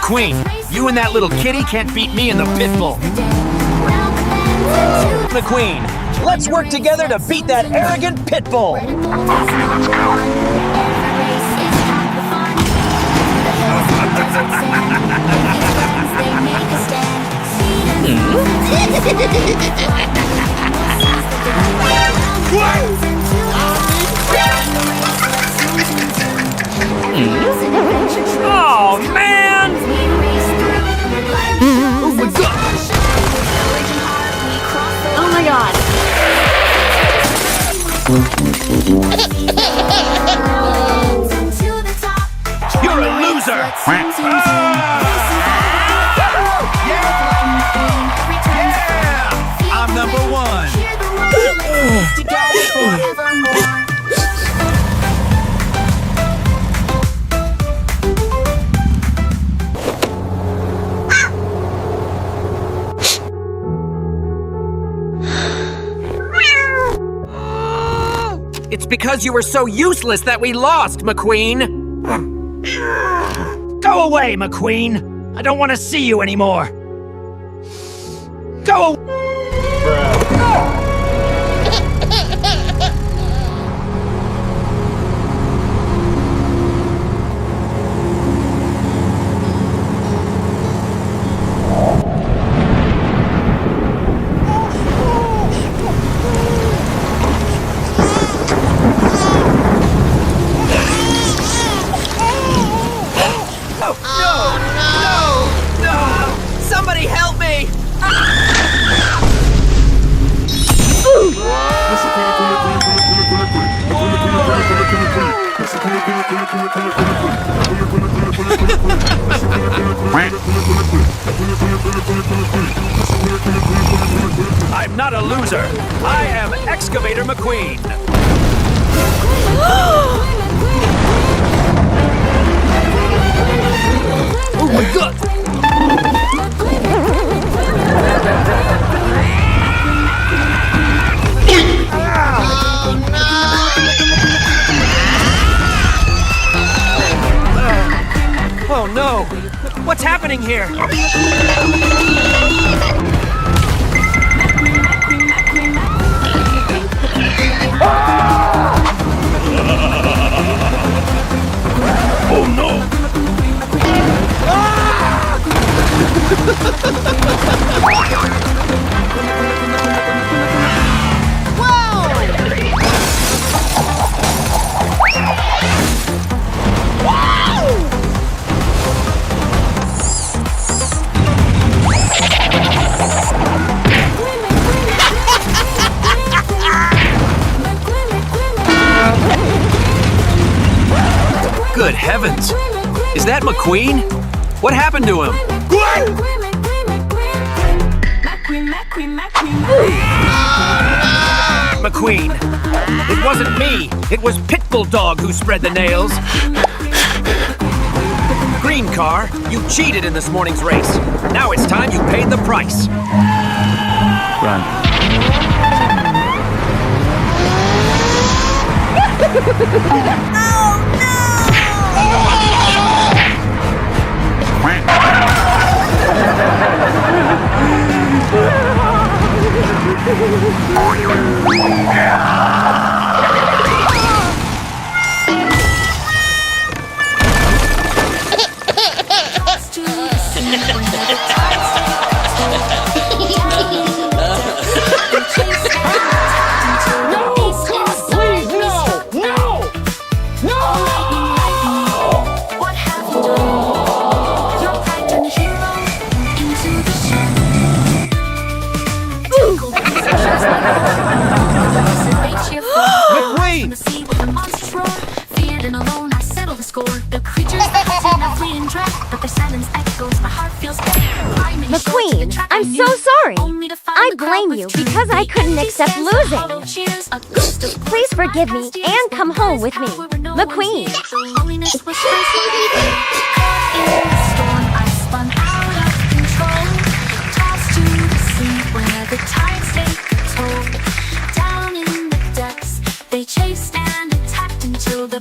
McQueen, you and that little kitty can't beat me in the pitbull. McQueen, let's work together to beat that arrogant pitbull. Oh, man! Oh, my gosh! Oh, my God. You're a loser! Yeah! I'm number one! It's because you were so useless that we lost, McQueen! Go away, McQueen! I don't want to see you anymore! Go away! Somebody help me! I'm not a loser. I am Excavator McQueen. Oh my God! Oh no! What's happening here? Oh no! Good heavens! Is that McQueen? What happened to him? McQueen! It wasn't me! It was Pitbull Dog who spread the nails! Green car, you cheated in this morning's race. Now it's time you paid the price. Run. McQueen, I'm so sorry. I blame you because I couldn't accept losing. Please forgive me and come home with me. McQueen. They chased and attacked until the